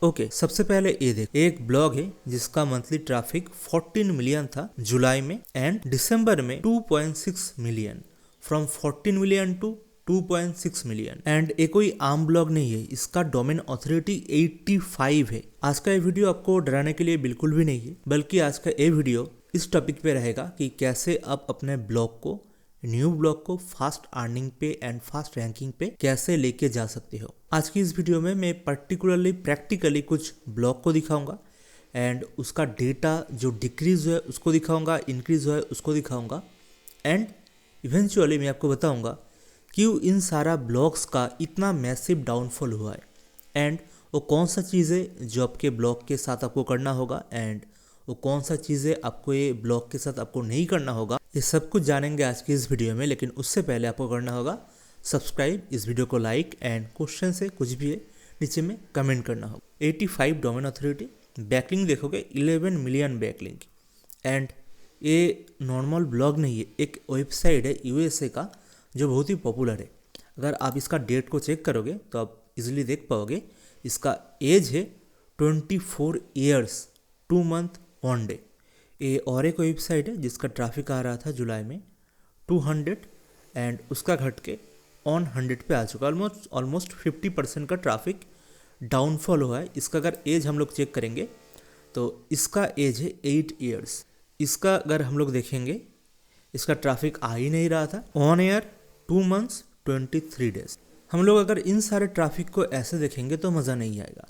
सबसे पहले ये देख, एक ब्लॉग है जिसका मंथली ट्रैफिक 14 मिलियन था जुलाई में एंड दिसंबर में 2.6 million, from 14 million to 2.6 million. And ये कोई आम ब्लॉग नहीं है, इसका डोमेन ऑथोरिटी 85 है। आज का ये वीडियो आपको डराने के लिए बिल्कुल भी नहीं है, बल्कि आज का ये वीडियो इस टॉपिक पे रहेगा कि कैसे आप अपने ब्लॉग को, न्यू ब्लॉग को फास्ट अर्निंग पे एंड फास्ट रैंकिंग पे कैसे लेके जा सकते हो। आज की इस वीडियो में मैं पर्टिकुलरली प्रैक्टिकली कुछ ब्लॉग को दिखाऊंगा एंड उसका डेटा जो डिक्रीज हुआ है उसको दिखाऊंगा, इंक्रीज हुआ है उसको दिखाऊंगा एंड इवेंचुअली मैं आपको बताऊंगा क्यों इन सारा ब्लॉग्स का इतना मैसिव डाउनफॉल हुआ है एंड वो कौन सा चीज़ है जो आपके ब्लॉग के साथ आपको करना होगा एंड वो कौन सा चीज़ है आपको ये ब्लॉग के साथ आपको नहीं करना होगा। ये सब कुछ जानेंगे आज की इस वीडियो में, लेकिन उससे पहले आपको करना होगा सब्सक्राइब, इस वीडियो को लाइक एंड क्वेश्चन से कुछ भी है नीचे में कमेंट करना होगा। 85 डोमेन अथॉरिटी, बैकलिंक देखोगे 11 मिलियन बैकलिंक एंड ये नॉर्मल ब्लॉग नहीं है, एक वेबसाइट है यूएसए का जो बहुत ही पॉपुलर है। अगर आप इसका डेट को चेक करोगे तो आप इजीली देख पाओगे, इसका एज है 24 ईयर्स 2 मंथ 1 डे। ये और एक वेबसाइट है जिसका ट्रैफिक आ रहा था जुलाई में 200 एंड उसका घट के ऑन 100 पे आ चुका। ऑलमोस्ट 50% का ट्रैफिक डाउनफॉल हुआ है। इसका अगर एज हम लोग चेक करेंगे तो इसका एज है 8 ईयर्स। इसका अगर हम लोग देखेंगे, इसका ट्रैफिक आ ही नहीं रहा था। On year 2 months 23 days. हम लोग अगर इन सारे ट्रैफिक को ऐसे देखेंगे तो मज़ा नहीं आएगा।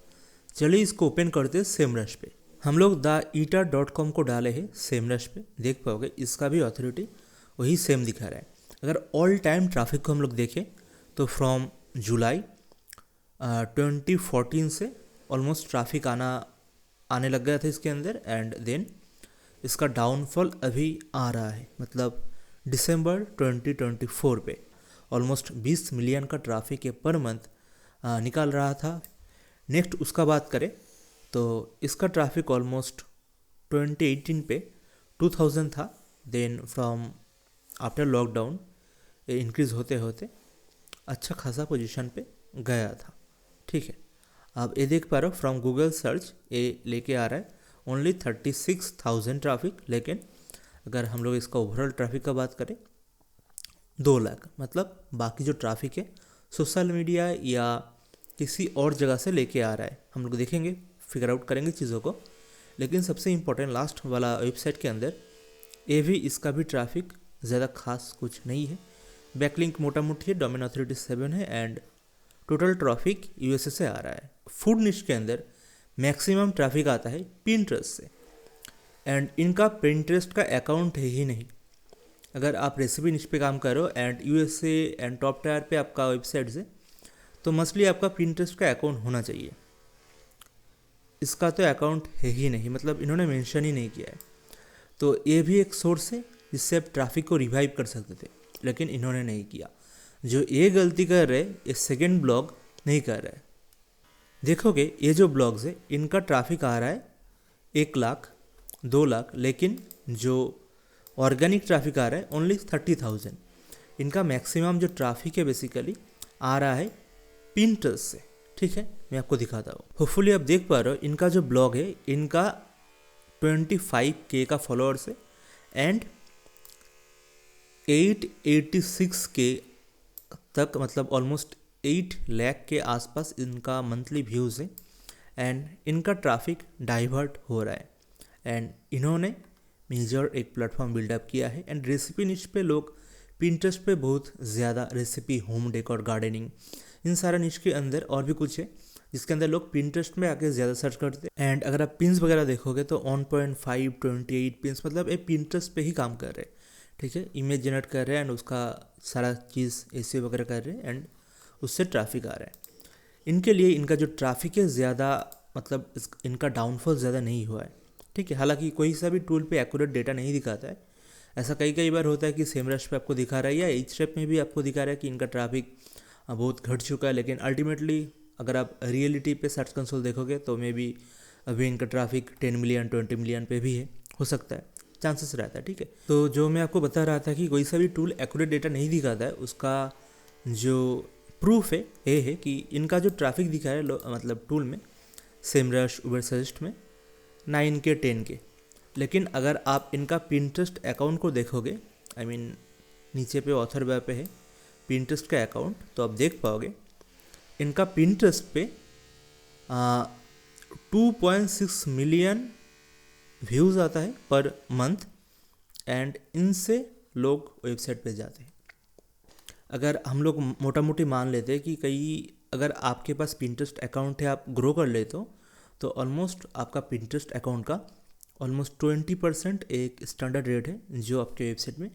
चलिए इसको ओपन करते हैं सेमरश पे। हम लोग theeater.com को डाले हैं सेमरश पे, देख पाओगे इसका भी अथॉरिटी वही सेम दिखा रहा है। अगर ऑल टाइम ट्रैफिक को हम लोग देखें तो फ्रॉम जुलाई 2014 से ऑलमोस्ट ट्रैफिक आने लग गया था इसके अंदर एंड देन इसका डाउनफॉल अभी आ रहा है। मतलब दिसंबर 2024 पे ऑलमोस्ट 20 मिलियन का ट्रैफिक है पर मंथ निकाल रहा था। नेक्स्ट उसका बात करें तो इसका ट्रैफिक ऑलमोस्ट 2018 पे 2000 था, देन फ्रॉम आफ्टर लॉकडाउन ये इंक्रीज़ होते होते अच्छा खासा पोजीशन पे गया था। ठीक है, आप ये देख पा रहे हो फ्रॉम गूगल सर्च ये लेके आ रहा है ओनली 36,000 ट्रैफिक। लेकिन अगर हम लोग इसका ओवरऑल ट्रैफिक का बात करें 2 लाख, मतलब बाकी जो ट्रैफिक है सोशल मीडिया या किसी और जगह से लेके आ रहा है। हम लोग देखेंगे, फिगर आउट करेंगे चीज़ों को। लेकिन सबसे इम्पोर्टेंट लास्ट वाला वेबसाइट के अंदर ये भी, इसका भी ट्रैफिक ज़्यादा खास कुछ नहीं है। बैकलिंक मोटा मोटी है, डोमेन अथॉरिटी 7 है एंड टोटल ट्रैफिक यूएसए से आ रहा है। फूड निश के अंदर मैक्सिमम ट्रैफिक आता है पिंटरेस्ट से एंड इनका पिंटरेस्ट का अकाउंट है ही नहीं। अगर आप रेसिपी निश पे काम करो and USA and top tier पे आपका वेबसाइट से, तो मस्टली आपका पिंटरेस्ट का अकाउंट होना चाहिए। इसका तो अकाउंट है ही नहीं, मतलब इन्होंने मेंशन ही नहीं किया है। तो ये भी एक सोर्स है जिससे आप ट्रैफिक को रिवाइव कर सकते थे, लेकिन इन्होंने नहीं किया। जो ये गलती कर रहे, ये सेकेंड ब्लॉग नहीं कर रहा है। देखोगे ये जो ब्लॉग्स है इनका ट्रैफिक आ रहा है 1 लाख 2 लाख, लेकिन जो ऑर्गेनिक ट्रैफिक आ रहा है ओनली 30,000। इनका मैक्सिमम जो ट्रैफिक है बेसिकली आ रहा है पिंटरेस्ट से। ठीक है, मैं आपको दिखाता हूँ। होपफुली आप देख पा रहे हो, इनका जो ब्लॉग है इनका 25K का फॉलोअर्स है एंड 886K तक, मतलब ऑलमोस्ट 8 लाख के आसपास इनका मंथली व्यूज़ है एंड इनका ट्रैफिक डाइवर्ट हो रहा है। एंड इन्होंने मेजर एक प्लेटफॉर्म बिल्डअप किया है एंड रेसिपी निश पे लोग पिंटरेस्ट पे बहुत ज़्यादा रेसिपी, होम डेकोर, गार्डनिंग, इन सारा निश के अंदर और भी कुछ है जिसके अंदर लोग पिंटरेस्ट में आके ज़्यादा सर्च करते हैं। एंड अगर आप पिन्स वगैरह देखोगे तो 1.5 28 पिन्स, मतलब ये पिंटरेस्ट पे ही काम कर रहे हैं। ठीक है, इमेज जनरेट कर रहे हैं एंड उसका सारा चीज़ ऐसे वगैरह कर रहे हैं एंड उससे ट्रैफिक आ रहा है। इनके लिए इनका जो ट्रैफिक है ज़्यादा, मतलब इनका डाउनफॉल ज़्यादा नहीं हुआ है। ठीक है, हालांकि कोई सा भी टूल पे एक्यूरेट डेटा नहीं दिखाता है। ऐसा कई बार होता है कि सेमरश पे आपको दिखा रहा है या एचरेप में भी आपको दिखा रहा है कि इनका ट्रैफिक बहुत घट चुका है, लेकिन अल्टीमेटली अगर आप रियलिटी पे सर्च कंसोल देखोगे तो मे बी अभी इनका ट्रैफिक 10 मिलियन 20 मिलियन पे भी है, हो सकता है, चांसेस रहता है। ठीक है, तो जो मैं आपको बता रहा था कि कोई सा भी टूल एक्यूरेट डेटा नहीं दिखाता है, उसका जो प्रूफ है ये है कि इनका जो ट्रैफिक दिखा है मतलब टूल में सेमरश, उबर सजेस्ट में 9K 10K। लेकिन अगर आप इनका पिंटरेस्ट अकाउंट को देखोगे, आई मीन नीचे पे ऑथर वेब पे है पिंटरेस्ट का अकाउंट, तो आप देख पाओगे इनका पिंटरेस्ट पे 2.6 मिलियन व्यूज़ आता है पर मंथ, एंड इनसे लोग वेबसाइट पे जाते हैं। अगर हम लोग मोटा मोटी मान लेते हैं कि कई अगर आपके पास पिंटरेस्ट अकाउंट है, आप ग्रो कर लेते हो, तो ऑलमोस्ट आपका पिंटरेस्ट अकाउंट का ऑलमोस्ट 20% एक स्टैंडर्ड रेट है जो आपके वेबसाइट में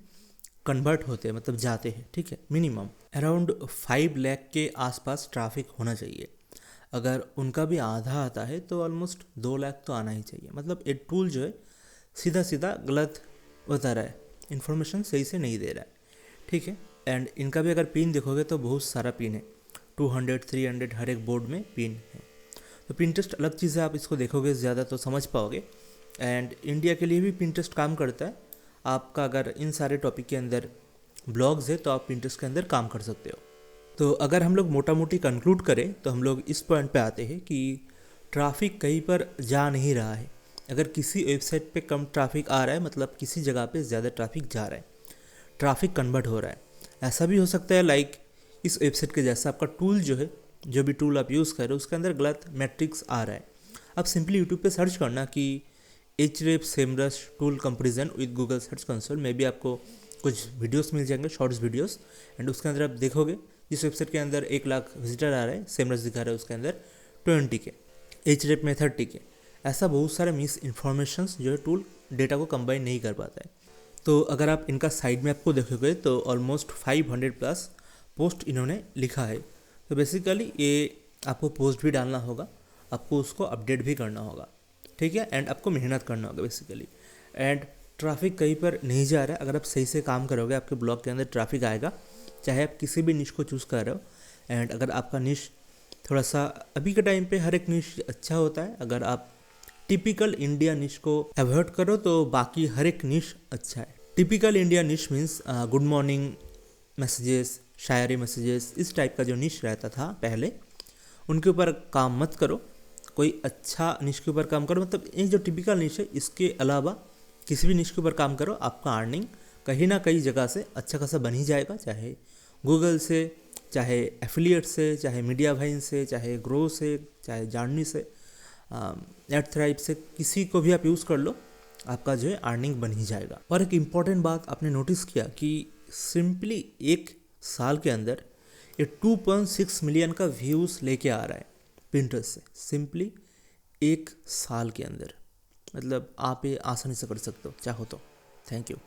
कन्वर्ट होते हैं, मतलब जाते हैं, ठीक है। मिनिमम अराउंड 5 लाख के आसपास ट्रैफिक होना चाहिए। अगर उनका भी आधा आता है तो ऑलमोस्ट 2 लाख तो आना ही चाहिए। मतलब ये टूल जो है सीधा सीधा गलत बता रहा है, इन्फॉर्मेशन सही से नहीं दे रहा है, ठीक है। एंड इनका भी अगर पिन देखोगे तो बहुत सारा पिन है, 200 300 हर एक बोर्ड में पिन है। तो पिंटरेस्ट अलग चीज़ है, आप इसको देखोगे ज़्यादा तो समझ पाओगे। एंड इंडिया के लिए भी पिंटरेस्ट काम करता है। आपका अगर इन सारे टॉपिक के अंदर ब्लॉग्स है तो आप पिंटरेस्ट के अंदर काम कर सकते हो। तो अगर हम लोग मोटा मोटी कंक्लूड करें तो हम लोग इस पॉइंट पे आते हैं कि ट्रैफिक कहीं पर जा नहीं रहा है। अगर किसी वेबसाइट पे कम ट्रैफिक आ रहा है, मतलब किसी जगह पे ज़्यादा ट्रैफिक जा रहा है, ट्रैफिक कन्वर्ट हो रहा है। ऐसा भी हो सकता है लाइक इस वेबसाइट के जैसा आपका टूल जो है, जो भी टूल आप यूज़ कर रहे हो उसके अंदर गलत मैट्रिक्स आ रहा है। आप सिंपली यूट्यूब पे सर्च करना कि Href Semrush tool comparison with Google search console, में भी आपको कुछ वीडियोस मिल जाएंगे, शॉर्ट्स वीडियोस। एंड उसके अंदर आप देखोगे जिस वेबसाइट के अंदर 1 लाख विजिटर आ रहा है, सेमरश दिखा रहा है उसके अंदर 20K, Href में 30K। ऐसा बहुत सारे मिस इन्फॉर्मेशंस जो है टूल डेटा को कंबाइन नहीं कर पाता है। तो अगर आप इनका साइड मैप को देखोगे तो ऑलमोस्ट 500 प्लस पोस्ट इन्होंने लिखा है। तो बेसिकली ये आपको पोस्ट भी डालना होगा, आपको उसको अपडेट भी करना होगा, ठीक है। एंड आपको मेहनत करना होगा बेसिकली। एंड ट्रैफिक कहीं पर नहीं जा रहा है, अगर आप सही से काम करोगे आपके ब्लॉग के अंदर ट्रैफिक आएगा, चाहे आप किसी भी निश को चूज़ कर रहे हो। एंड अगर आपका निश थोड़ा सा अभी के टाइम पे हर एक निश अच्छा होता है, अगर आप टिपिकल इंडिया निश को अवॉइड करो तो बाकी हर एक निश अच्छा है। टिपिकल इंडिया निश मीन्स गुड मॉर्निंग मैसेजेस, शायरी मैसेजेस, इस टाइप का जो निश रहता था पहले, उनके ऊपर काम मत करो, कोई अच्छा निश के ऊपर काम करो। मतलब ये जो टिपिकल निश है इसके अलावा किसी भी निश के ऊपर काम करो, आपका अर्निंग कहीं ना कहीं जगह से अच्छा खासा बन ही जाएगा, चाहे गूगल से, चाहे एफिलिएट से, चाहे मीडिया वाइन से, चाहे ग्रो से, चाहे जार्नी से, एडथ्राइब से, किसी को भी आप यूज़ कर लो, आपका जो है अर्निंग बन ही जाएगा। और एक इम्पॉर्टेंट बात आपने नोटिस किया कि सिंपली 1 साल के अंदर ये 2.6 मिलियन का व्यूज़ लेके आ रहा है पिंटरेस्ट से, सिंपली 1 साल के अंदर। मतलब आप ये आसानी से कर सकते हो चाहो तो। Thank you.